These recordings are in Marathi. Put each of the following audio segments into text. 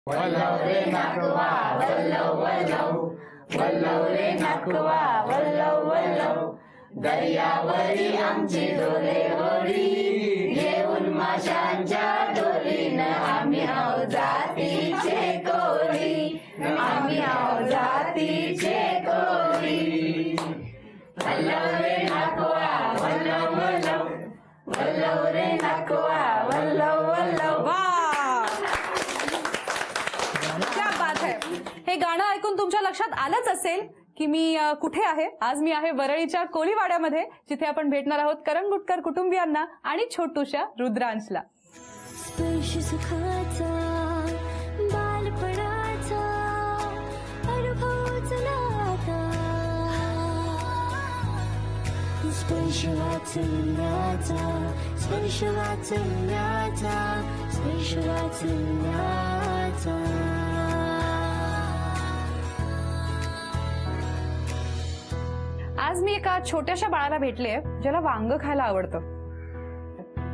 वल्लव रे नाकवा वल्लव वल्लव, वल्लव रे नाकवा वल्लव वल्लव, दर्यावरी आमची डोले होडी, घेऊन माशांच्या डोलीनं आम्ही आहो जातीचे कोळी, आम्ही आहो जातीचे कोळी. वल्लव रे नाकवा वल्लव वल्लव, वल्लव रे नाकवा वल्लव वल्लव. क्या बात है. हे गाणं ऐकून तुमच्या लक्षात आलंच असेल की मी कुठे आहे. आज मी आहे वरळीच्या कोळीवाड्यामध्ये, जिथे आपण भेटणार आहोत करंगुटकर कुटुंबियांना आणि छोटूशा रुद्रांशला. स्पर्श सुखाचा बालपणाचा अनुभवच नाता, स्पर्श वाचल्याचा, स्पर्श वाचल्याचा, स्पर्श वाचल्याचा. आज मी एका छोट्याशा बाळाला भेटले ज्याला वांग खायला आवडतं.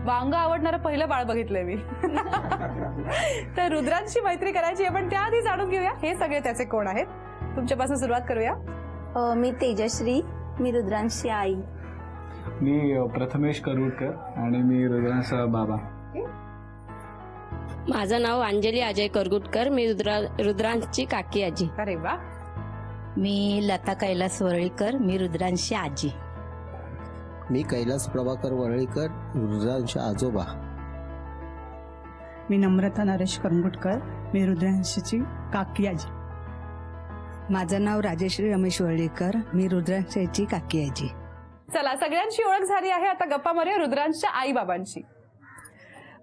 वांग आवडणारं पहिलं बाळ बघितलंय मी. तर रुद्रांशी मैत्री करायची आपण त्याआधी जाणून घेऊया हे सगळे त्याचे कोण आहेत. तुमच्यापासून सुरुवात करूया. मी तेजश्री, मी रुद्रांशी आई. मी प्रथमेश करुडकर आणि मी रुद्रांचा बाबा. माझं नाव अंजली अजय करगुटकर, मी रुद्रांची काकी आजी. अरे वा. मी लता कैलास वरळीकर, मी रुद्रांशी आजी. मी कैलास प्रभाकर वरळीकर, रुद्रांशी आजोबा. मी नम्रता नरेश करंगुटकर, मी रुद्रांशीची काकी आजी. माझं नाव राजेश्री रमेश वरळीकर, मी रुद्रांशीची काकी आजी. चला, सगळ्यांची ओळख झाली आहे. आता गप्पा मारूया रुद्रांशच्या आई बाबांची.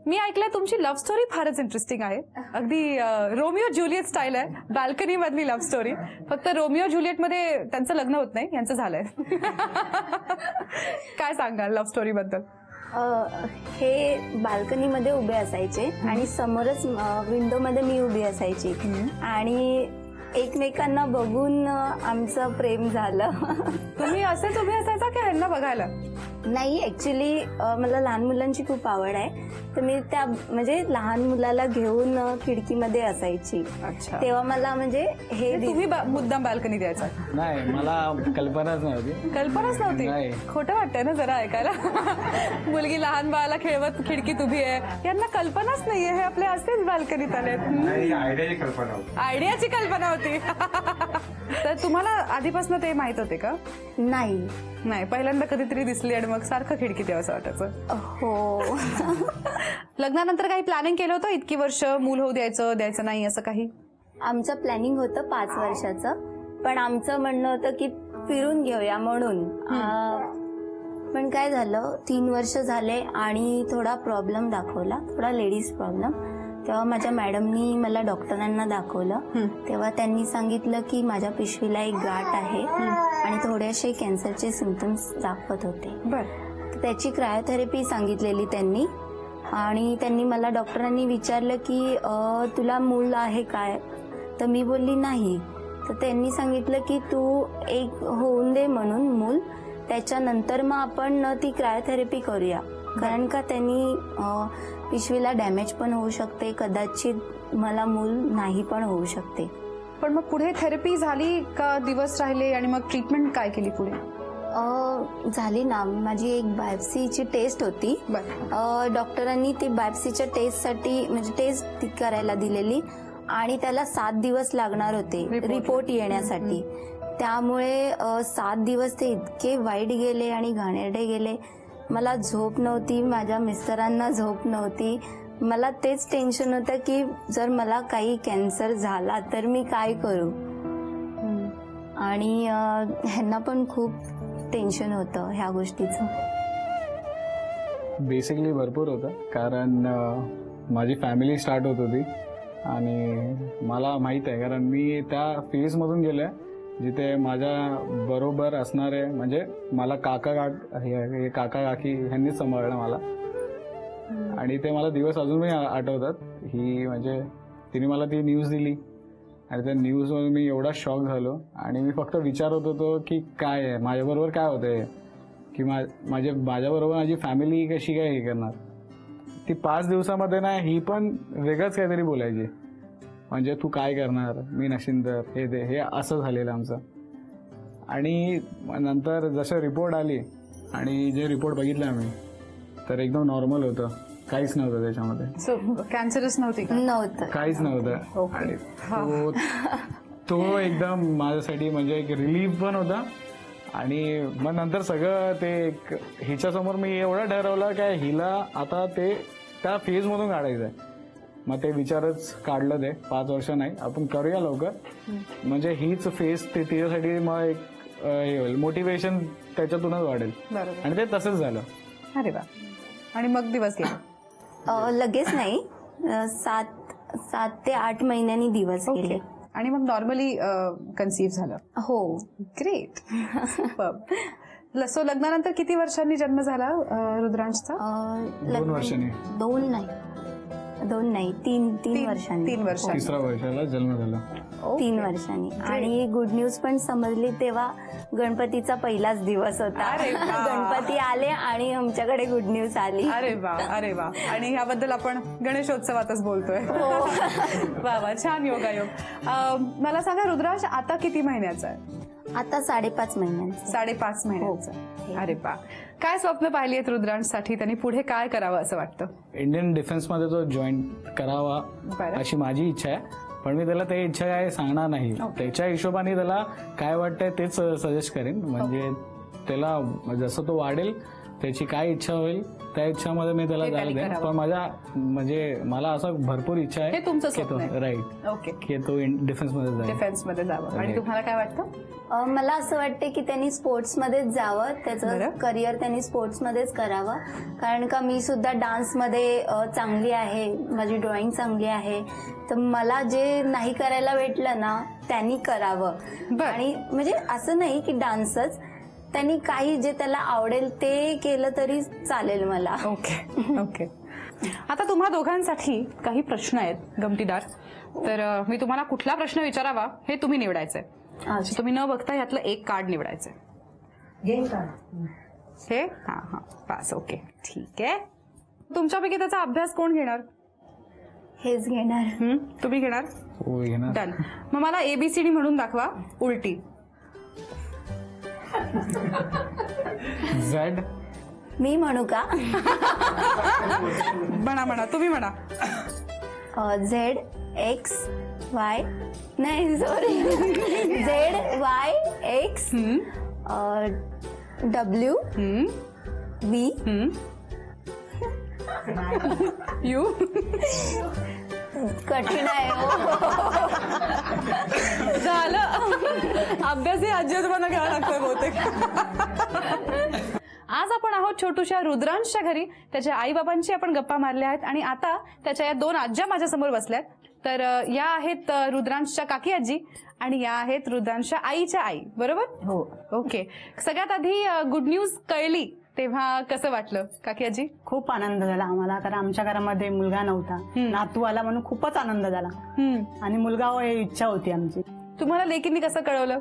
मी ऐकलंय तुमची लव्ह स्टोरी फारच इंटरेस्टिंग आहे. अगदी रोमिओ ज्युलियट स्टाईल आहे. बाल्कनी मधली लव्ह स्टोरी. फक्त रोमिओ ज्युलियट मध्ये त्यांचं लग्न होत नाही, यांचं झालंय. काय सांगाल लव्ह स्टोरी बद्दल? हे बाल्कनीमध्ये उभे असायचे आणि समोरच विंडोमध्ये मी उभी असायची आणि एकमेकांना बघून आमचं प्रेम झालं. तुम्ही असेच उभे असायचा की ह्यांना बघायला? नाही, ऍक्च्युली मला लहान मुलांची खूप आवड आहे, तर मी त्या म्हणजे लहान मुलाला घेऊन खिडकीमध्ये असायची. तेव्हा मला म्हणजे हे तुम्ही मुद्दाम बाल्कनी द्यायचा? नाही, मला कल्पनाच नव्हती. कल्पनाच नव्हती? खोटं वाटतंय ना जरा ऐकायला. मुलगी लहान बाळाला खेळवत खिडकीत उभी आहे, यांना कल्पनाच नाहीये हे आपले असेच बाल्कनीत आलेत. आयडियाची कल्पना होती. आयडियाची कल्पना होती. तर तुम्हाला आधीपासून ते माहित होते का? नाही नाही, पहिल्यांदा कधीतरी दिसली आणि मग सारखं खिडकीत यावं असं वाटायचं. हो. लग्नानंतर काही प्लॅनिंग केलं होतं? इतकी वर्ष मूल होऊ द्यायचं नाही असं काही? आमचं प्लॅनिंग होतं 5 वर्षाचं, पण आमचं म्हणणं होतं की फिरून घेऊया म्हणून. पण काय झालं, 3 वर्ष झाले आणि थोडा प्रॉब्लेम दाखवला, थोडा लेडीज प्रॉब्लेम. तेव्हा माझ्या मॅडमनी मला डॉक्टरांना दाखवलं. तेव्हा त्यांनी सांगितलं की माझ्या पिशवीला एक गाठ आहे आणि थोडेसे कॅन्सरचे सिम्पटम्स दाखवत होते. त्याची क्रायोथेरपी सांगितलेली त्यांनी. आणि त्यांनी मला डॉक्टरांनी विचारलं की तुला मूल आहे काय, तर मी बोलली नाही. तर त्यांनी सांगितलं की तू एक होऊन दे म्हणून मूल, त्याच्यानंतर मग आपण ती क्रायोथेरपी करूया. कारण का त्यांनी पिशवीला डॅमेज पण होऊ शकते, कदाचित मला मूल नाही पण होऊ शकते. पण मग पुढे थेरपी झाली का दिवस राहिले आणि मग ट्रीटमेंट काय केली पुढे? झाली ना, माझी एक बायोप्सीची टेस्ट होती. डॉक्टरांनी ती बायोप्सीच्या टेस्टसाठी म्हणजे टेस्ट करायला दिलेली आणि त्याला 7 दिवस लागणार होते रिपोर्ट येण्यासाठी. त्यामुळे 7 दिवस ते इतके वाईट गेले आणि घाणेरडे गेले. मला झोप नव्हती, माझ्या मिस्टरांना झोप नव्हती. मला तेच टेन्शन होतं की जर मला काही कॅन्सर झाला तर मी काय करू. आणि ह्यांना पण खूप टेन्शन होतं ह्या गोष्टीचं. बेसिकली भरपूर होतं, कारण माझी फॅमिली स्टार्ट होत होती आणि मला माहित आहे, कारण मी त्या फेजमधून गेलोय जिथे माझ्या बरोबर असणारे म्हणजे मला काका काकी ह्यांनीच सांभाळलं मला. आणि ते मला दिवस अजूनही आठवतात. ही म्हणजे तिने मला ती न्यूज दिली आणि त्या न्यूजमध्ये मी एवढा शॉक झालो आणि मी फक्त विचारत होतो की काय आहे माझ्याबरोबर, काय होतंय, की माझ्याबरोबर माझी फॅमिली कशी काय हे करणार. ती 5 दिवसामध्ये ना ही पण वेगळंच काहीतरी बोलायची. म्हणजे तू काय करणार, मी नशीन तर हे ते हे असं झालेलं आमचं. आणि नंतर जसं रिपोर्ट आली आणि जे रिपोर्ट बघितले आम्ही तर एकदम नॉर्मल होतं, काहीच नव्हतं त्याच्यामध्ये. सो कॅन्सरच नव्हती का? नव्हतं. काहीच नव्हतं. आणि तो एकदम माझ्यासाठी म्हणजे एक रिलीफ पण होता. आणि मग नंतर सगळं ते हिच्यासमोर मी एवढं ठरवलं की हिला आता ते त्या फेज मधून काढायचं आहे. मग ते विचारच काढलं, ते 5 वर्ष नाही आपण करूया लवकर, म्हणजे हीच फेज ते तिच्यासाठी मग एक हे होईल, मोटिवेशन त्याच्यातूनच वाढेल. बरोबर. आणि ते तसंच झालं. अरे वा. आणि मग दिवस गेले? लगेच नाही, 7 ते 8 महिन्यांनी दिवस गेले. आणि मग नॉर्मली कन्सीव्ह झालं? हो. ग्रेट. सो लग्नानंतर किती वर्षांनी जन्म झाला रुद्रांशचा? 2 वर्षांनी. 2 नाही 3 वर्षांनी. 3 वर्षांनी. 3ऱ्या वर्षाला जन्म झाला. 3 वर्षांनी. आणि गुड न्यूज पण समजली तेव्हा गणपतीचा पहिलाच दिवस होता. अरे वा. गणपती आले आणि आमच्याकडे गुड न्यूज आली. अरे वा, अरे वा. आणि ह्याबद्दल आपण गणेशोत्सवातच बोलतोय. वा वा, छान योगायोग. मला सांगा रुद्रांश आता किती महिन्याचा आहे? आता 5.5 महिन्यांचा. 5.5 महिन्याचा. अरे वा. काय स्वप्न पाहिली आहेत रुद्रांशसाठी? त्यांनी पुढे काय करावं असं वाटतं? इंडियन डिफेन्समध्ये तो जॉईन करावा अशी माझी इच्छा आहे. पण मी त्याला ते इच्छा काय सांगणार नाही. त्याच्या हिशोबाने त्याला काय वाटतंय तेच सजेस्ट करेन. म्हणजे त्याला जसं तो वाढेल त्याची काय इच्छा होईल त्या इच्छामध्ये मी त्याला जायला देईन. पण माझ्या म्हणजे मला असं भरपूर इच्छा आहे. हे तुमचं स्वप्न आहे? राईट. ओके. की तो डिफेन्समध्ये जाईल. डिफेन्समध्ये जावं. आणि तुम्हाला काय वाटतं? मला असं वाटते की त्यांनी स्पोर्ट्समध्येच जावं, त्याचं करिअर त्यांनी स्पोर्ट्समध्येच करावं. कारण का मी सुद्धा डान्समध्ये चांगली आहे, माझी ड्रॉइंग चांगली आहे, तर मला जे नाही करायला भेटलं ना त्यांनी करावं. आणि म्हणजे असं नाही की डान्सच, त्यांनी काही जे त्याला आवडेल ते केलं तरी चालेल मला. ओके. ओके. आता तुम्हा दोघांसाठी काही प्रश्न आहेत गमतीदार. तर मी तुम्हाला कुठला प्रश्न विचारावा हे तुम्ही निवडायचंय. तुम्ही न बघता यातलं एक कार्ड निवडायचंय. हे? हा, पास. ओके, ठीक आहे. तुमच्यापैकी त्याचा अभ्यास कोण घेणार? हेच घेणार. तुम्ही घेणार? हो घेणार. डन. मग मला ABCD म्हणून दाखवा उलटी. झेड. मी म्हणू का? म्हणा तुम्ही म्हणा. Z X Y नाही sorry Z Y X W V U. कठीण आहे. झालं. अभ्यास आजी आजोबांना घ्यावा लागतोय बहुतेक. आज आपण आहोत छोटूशा रुद्रांशच्या घरी. त्याच्या आई बाबांची आपण गप्पा मारल्या आहेत आणि आता त्याच्या या 2 आज्या माझ्या समोर बसल्यात. तर या आहेत रुद्रांशच्या काकी आजी आणि या आहेत रुद्रांशच्या आईच्या आई. बरोबर? हो. ओके. सगळ्यात आधी गुड न्यूज कळली तेव्हा कसं वाटलं काकी आजी? खूप आनंद झाला आम्हाला, कारण आमच्या घरामध्ये मुलगा नव्हता, नातू आला म्हणून खूपच आनंद झाला. आणि मुलगा ही इच्छा होती आमची. तुम्हाला लेकींनी कसं कळवलं?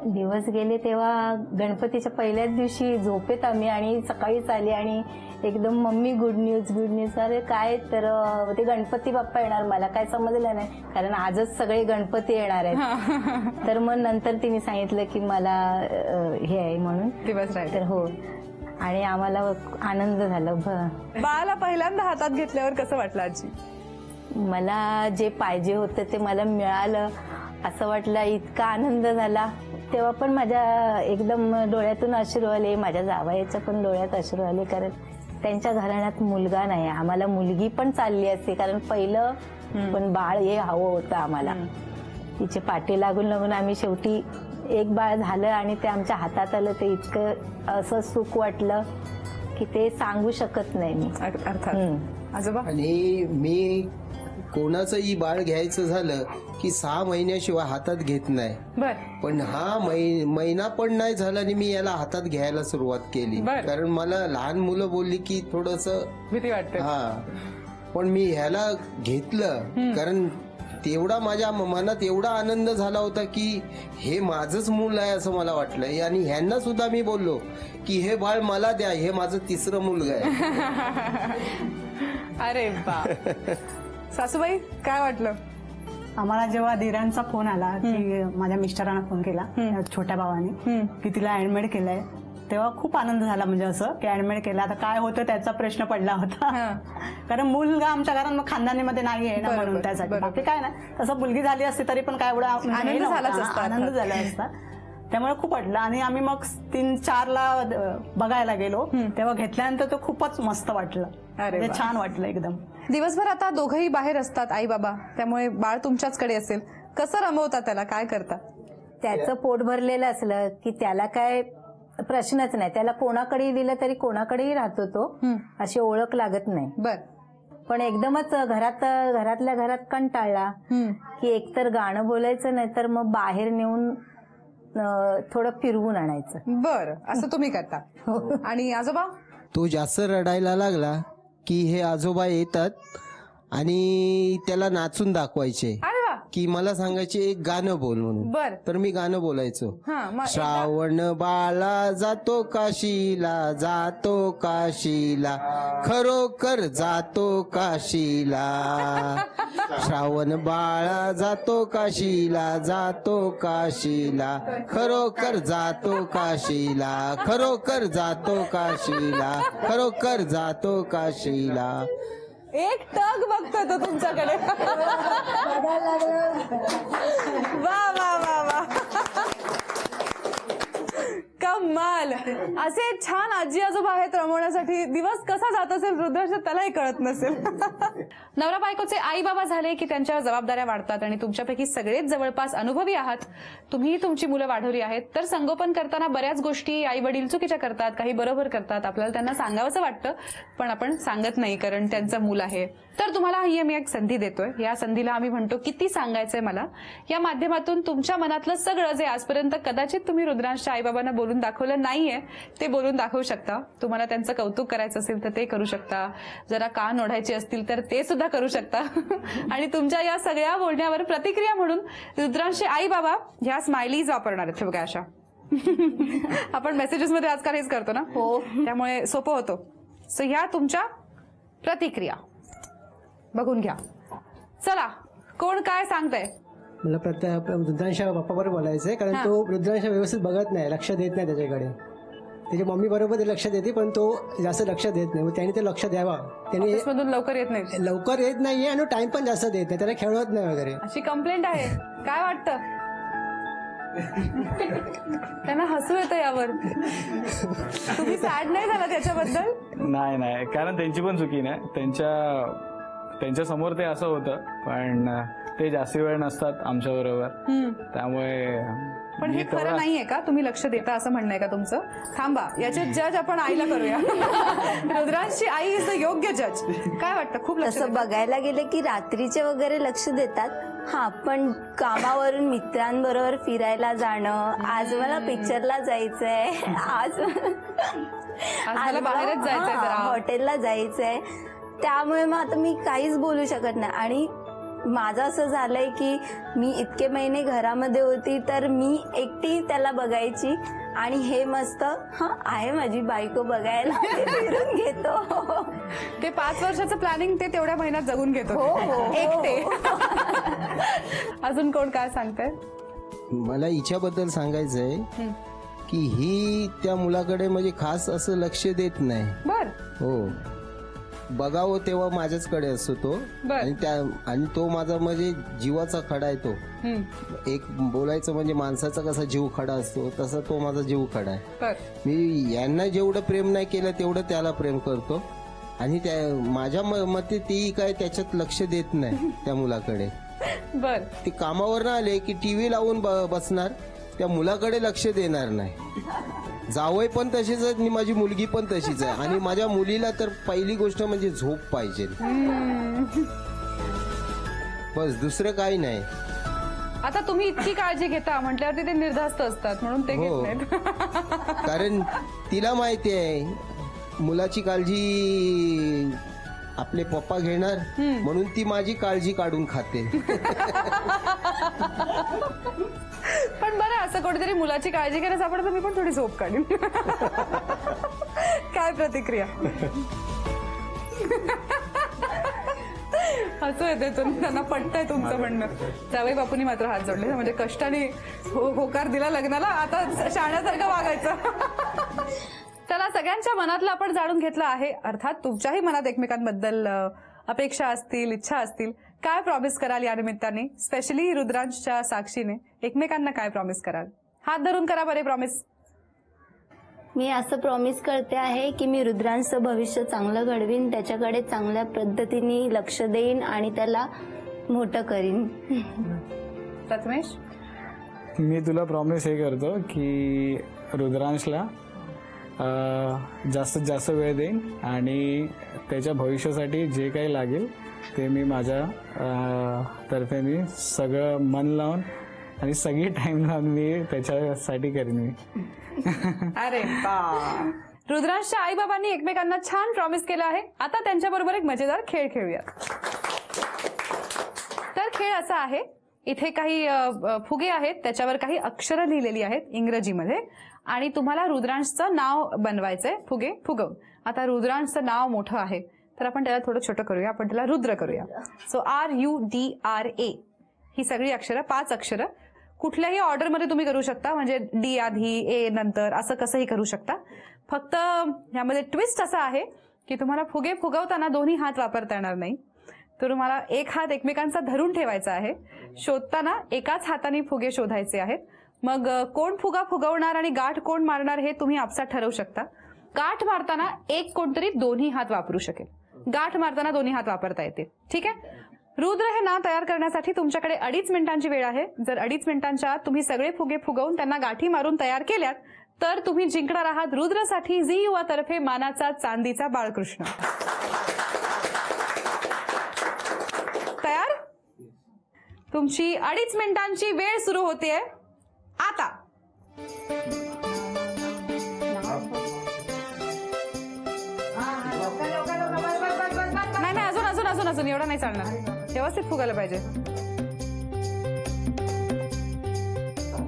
दिवस गेले तेव्हा गणपतीच्या पहिल्याच दिवशी झोपेत आम्ही आणि सकाळीच आली आणि एकदम मम्मी गुड न्यूज. अरे काय, तर ते गणपती बाप्पा येणार. मला काय समजलं नाही कारण आजच सगळे गणपती येणार आहेत. तर मग नंतर तिने सांगितलं की मला हे आहे म्हणून दिवस तर हो. आणि आम्हाला आनंद झाला. बाळाला पहिल्यांदा हातात घेतल्यावर कसं वाटलं आजी? मला जे पाहिजे होतं ते मला मिळालं असं वाटलं. इतका आनंद झाला. तेव्हा पण माझ्या एकदम डोळ्यातून अश्रू आले. माझ्या जावयाच्या पण डोळ्यात अश्रू आले, कारण त्यांच्या घराण्यात मुलगा नाही. आम्हाला मुलगी पण चालली असते, कारण पहिलं पण बाळ हे हवं होतं आम्हाला. तिचे पाठी लागून आम्ही शेवटी एक बाळ झालं आणि ते आमच्या हातात आलं. ते इतकं असं सुख वाटलं की ते सांगू शकत नाही मी. अर्थात. आजोबा? आणि मी कोणाचंही बाळ घ्यायचं झालं की 6 महिन्याशिवाय हातात घेत नाही. पण हा महिना पण नाही झाला आणि मी याला हातात घ्यायला सुरुवात केली. कारण मला लहान मुलं बोलली की थोडस भीती वाटते. पण मी ह्याला घेतलं कारण तेवढा माझ्या मनात एवढा आनंद झाला होता की हे माझंच मूल आहे असं मला वाटलं. आणि ह्यांना सुद्धा मी बोललो की हे बाळ मला द्या, हे माझं 3रं मुलगा आहे. अरे बा. सासूबाई काय वाटलं? आम्हाला जेव्हा दिरांचा फोन आला की माझ्या मिस्टरांना फोन केला छोट्या भावाने की तिला ऍडमिट केलंय, तेव्हा खूप आनंद झाला. म्हणजे असं की ऍडमिट केलं, आता काय होतं त्याचा प्रश्न पडला होता. कारण मुलगा आमच्या घरात खानदानीमध्ये नाहीये ना, म्हणून त्यासाठी बाकी काय ना. तसं मुलगी झाली असती तरी पण काय एवढा आनंद झालाच असता. आनंद झाला असता. त्यामुळे खूप वाटलं. आणि आम्ही मग 3-4ला बघायला गेलो, तेव्हा घेतल्यानंतर तो खूपच मस्त वाटलं. म्हणजे छान वाटलं एकदम. दिवसभर आता दोघंही बाहेर असतात आई बाबा, त्यामुळे बाळ तुमच्याचकडे असेल. कसं रमवता त्याला, काय करता? त्याचं पोट भरलेलं असलं की त्याला काय प्रश्नच नाही. त्याला कोणाकडेही दिलं तरी कोणाकडेही राहतो तो, अशी ओळख लागत नाही. बर. पण एकदमच घरातल्या घरात कंटाळला की एकतर गाणं बोलायचं, नाही तर मग बाहेर नेऊन थोडं फिरवून आणायचं. बर, असं तुम्ही करता. आणि आजोबा? तो जास्त रडायला लागला की हे आजोबा येतात आणि त्याला नाचून दाखवायचे अरे वा. की मला सांगायचे एक गाणं बोल म्हणून. बर. तर मी गाणं बोलायचो. मग श्रावण बाळा जातो काशीला, जातो काशीला, खरोखर जातो काशीला. श्रावण बाळा जातो काशीला, जातो काशीला, खरोखर जातो काशीला, खरोखर जातो काशीला, खरोखर जातो काशीला. एक टक बघतोय तो तुमच्याकडे. वा वा वा वा, कमाल. असे छान आजी आजोबा आहेत रमवण्यासाठी. दिवस कसा जात असेल रुद्रांश त्यालाही कळत नसेल. नवरा बायकोचे आई बाबा झाले की त्यांच्या जबाबदाऱ्या वाढतात आणि तुमच्यापैकी सगळेच जवळपास अनुभवी आहात. तुम्ही तुमची मुलं वाढवली आहेत, तर संगोपन करताना बऱ्याच गोष्टी आई वडील चुकीच्या करतात, काही बरोबर करतात. आपल्याला त्यांना सांगावंसं वाटतं, पण आपण सांगत नाही कारण त्यांचं मूल आहे. तर तुम्हाला ही आम्ही एक संधी देतोय. या संधीला आम्ही म्हणतो किती सांगायचंय मला. या माध्यमातून तुमच्या मनातलं सगळं जे आजपर्यंत कदाचित तुम्ही रुद्रांशच्या आईबाबांना बोलून दाखवलं नाहीये, ते बोलून दाखवू शकता. तुम्हाला त्यांचं कौतुक करायचं असेल तर ते करू शकता. जरा कान ओढायचे असतील तर ते सुद्धा करू शकता. आणि तुमच्या या सगळ्या बोलण्यावर प्रतिक्रिया म्हणून रुद्रांशचे आई बाबा ह्या स्माइलीज वापरणार आहेत. बघा अशा. आपण मेसेजेस मध्ये आजकाल हेच करतो ना, हो, त्यामुळे सोपं होतं. सो ह्या तुमच्या प्रतिक्रिया बघून घ्या. चला, कोण काय सांगतंय? मला रुद्रांशच्या बाप्पाबरोबर बोलायचंय, कारण तो रुद्रांश व्यवस्थित बघत नाही, लक्ष देत नाही त्याच्याकडे. त्याच्या मम्मी बरोबर लक्ष देते पण तो जास्त लक्ष देत नाही. त्याने ते लक्ष द्यावा. त्याने लवकर येत नाही, लवकर येत नाहीये आणि टाइम पण जास्त देत नाही, त्याला खेळवत नाही वगैरे, अशी कंप्लेंट आहे. काय वाटतं त्यांना? हसू येतं यावर. तुम्ही सॅड नाही झाला त्याच्याबद्दल? नाही, कारण त्यांची पण चुकी नाही. त्यांच्या समोर ते असं होतं, पण ते जास्ती वेळ नसतात आमच्या बरोबर, त्यामुळे. पण हे खरं नाहीये का? तुम्ही लक्ष देता असं म्हणणं आहे का तुमचं? थांबा, याचे जज आपण आईला करूया. रुद्रांशची आई इज द योग्य जज. काय वाटतं? खूप लक्ष बघायला गेले की रात्रीचे वगैरे लक्ष देतात. हा, पण कामावरून मित्रांबरोबर फिरायला जाणं, आज मला पिक्चरला जायचंय, आज मला बाहेरच जायचंय, हॉटेलला जायचंय, त्यामुळे मग आता मी काहीच बोलू शकत नाही. आणि माझं असं झालंय की मी इतके महिने घरामध्ये होती तर मी एकटी त्याला बघायची आणि हे मस्त आहे माझी बायको बघायला फिरून घेतो. ते 5 वर्षाचं प्लॅनिंग ते तेवढ्या महिन्यात जगून घेतो एकटे. अजून कोण काय सांगतंय? मला हिच्याबद्दल सांगायचंय की ही त्या मुलाकडे म्हणजे खास असं लक्ष देत नाही. बर. हो, बघावं तेव्हा माझ्याचकडे असतो तो. आणि तो माझा म्हणजे जीवाचा खडा आहे. तो एक बोलायचं म्हणजे माणसाचा कसा जीव खडा असतो तसा तो माझा जीव खडा आहे. मी यांना जेवढं प्रेम नाही केलं तेवढं त्याला प्रेम करतो. आणि माझ्या मते ती काय त्याच्यात लक्ष देत नाही त्या मुलाकडे. बर. ते कामावर ना आले की टीव्ही लावून बसणार, त्या मुलाकडे लक्ष देणार नाही. जावई पण तशीच आहे आणि माझी मुलगी पण तशीच आहे. आणि माझ्या मुलीला तर पहिली गोष्ट म्हणजे झोप पाहिजे, बस, दुसरं काही नाही. आता तुम्ही इतकी काळजी घेता म्हटल्यावरती ते निर्धास्त असतात म्हणून ते घेत नाहीत. कारण तिला माहिती आहे मुलाची काळजी आपले पप्पा घेणार, म्हणून ती माझी काळजी काढून खाते. पण बरं, असं कुठेतरी मुलाची काळजी करायचं आपण तर मी पण थोडी झोप काढीन. काय प्रतिक्रिया? हसू येते त्यांना पटतंय तुमचं म्हणणं. जावई बापूंनी मात्र हात जोडले, म्हणजे कष्टाने होकार दिला लग्नाला, आता शाण्यासारखं वागायचं. चला, सगळ्यांच्या मनातलं आपण जाणून घेतलं आहे. अर्थात तुमच्याही मनात एकमेकांबद्दल अपेक्षा असतील, इच्छा असतील. काय प्रॉमिस कराल या निमित्ताने, स्पेशली रुद्रांशच्या साक्षीने एकमेकांना काय प्रॉमिस कराल? हात धरून करा बरे प्रॉमिस. मी असं प्रॉमिस करते आहे की मी रुद्रांचं भविष्य चांगलं घडवीन, त्याच्याकडे चांगल्या पद्धतीने लक्ष देईन आणि त्याला मोठं करीन. प्रथमेश, मी तुला प्रॉमिस हे करतो की रुद्रांशला जास्तीत जास्त वेळ देईन आणि त्याच्या भविष्यासाठी जे काही लागेल ते मी माझ्या तर्फे मी सगळं मन लावून आणि सगळी टाइम लावून मी त्याच्यासाठी करीन मी. अरे बा. रुद्रांशच्या आई बाबांनी एकमेकांना छान प्रॉमिस केलं आहे. आता त्यांच्याबरोबर एक मजेदार खेळ खेळूया. तर खेळ असा आहे, इथे काही फुगे आहेत, त्याच्यावर काही अक्षरं लिहिलेली आहेत इंग्रजीमध्ये आणि तुम्हाला रुद्रांशचं नाव बनवायचंय फुगे फुगवून. आता रुद्रांशचं नाव मोठं आहे तर आपण त्याला थोडं छोटं करूया, आपण त्याला रुद्र करूया. सो RUDRA ही सगळी अक्षरं, 5 अक्षरं कुठल्याही ऑर्डरमध्ये तुम्ही करू शकता, म्हणजे D आधी A नंतर असं कसंही करू शकता. फक्त ह्यामध्ये ट्विस्ट असा आहे की तुम्हाला फुगे फुगवताना दोन्ही हात वापरता येणार नाही. तर तुम्हाला एक हात एकमेकांचा धरून ठेवायचा आहे. शोधताना एकाच हाताने फुगे शोधायचे आहेत. मग कोण फुगा फुगवणार आणि गाठ कोण मारणार हे तुम्ही आपसात ठरवू शकता. गाठ मारताना एक कोणतरी दोन्ही हात वापरू शकेल. गाठ मारताना दोन्ही हात वापरता येतील. ठीक आहे. रुद्र हे नाव तयार करण्यासाठी तुमच्याकडे 2.5 मिनिटांची वेळ आहे. जर 2.5 मिनिटांच्या आत तुम्ही सगळे फुगे फुगवून त्यांना गाठी मारून तयार केल्यात तर तुम्ही जिंकणार आहात रुद्रसाठी झी युवा तर्फे मानाचा चांदीचा बाळकृष्ण. तयार? तुमची 2.5 मिनिटांची वेळ सुरू होतेय आता. नाही, अजून अजून अजून अजून एवढा नाही चालणार. व्यवस्थित फुगायला पाहिजे.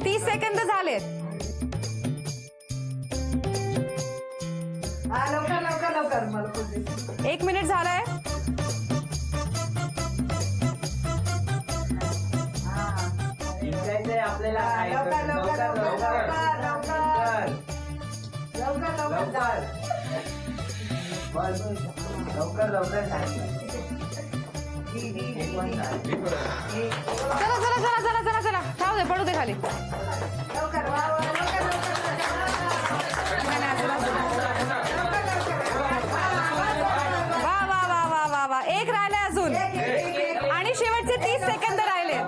30 सेकंद झालेत. लवकर 1 मिनिट झालाय. चला थांब दे, पडू दे खाली. वा. एक राहिलंय अजून आणि शेवटचे 30 सेकंद राहिले.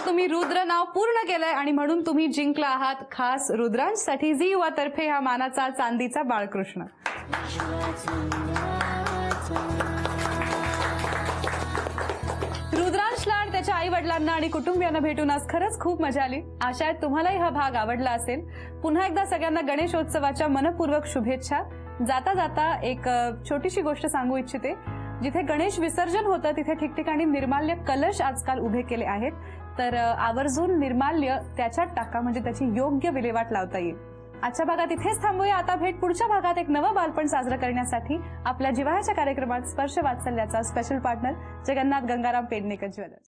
तुम्ही रुद्र नाव पूर्ण केलंय आणि म्हणून तुम्ही जिंकला आहात खास रुद्रांशसाठी झी युवा तर्फे हा मानाचा चांदीचा बाळकृष्ण. रुद्रांशला आणि त्याच्या आई वडिलांना आणि कुटुंबियांना भेटून आज खरंच खूप मजा आली. आशा आहे तुम्हालाही हा भाग आवडला असेल. पुन्हा एकदा सगळ्यांना गणेशोत्सवाच्या मनपूर्वक शुभेच्छा. जाता जाता एक छोटीशी गोष्ट सांगू इच्छिते. जिथे गणेश विसर्जन होतं तिथे ठिकठिकाणी निर्माल्य कलश आजकाल उभे केले आहेत. तर आवर्जून निर्माल्य त्याच्यात टाका, म्हणजे त्याची योग्य विल्हेवाट लावता येईल. आजच्या भागात इथेच थांबूया. आता भेट पुढच्या भागात एक नवं बालपण साजरं करण्यासाठी आपल्या जिव्हाळ्याच्या कार्यक्रमात स्पर्श वात्सल्याचा special partner Jagannath Gangaram Pednekar jewellers.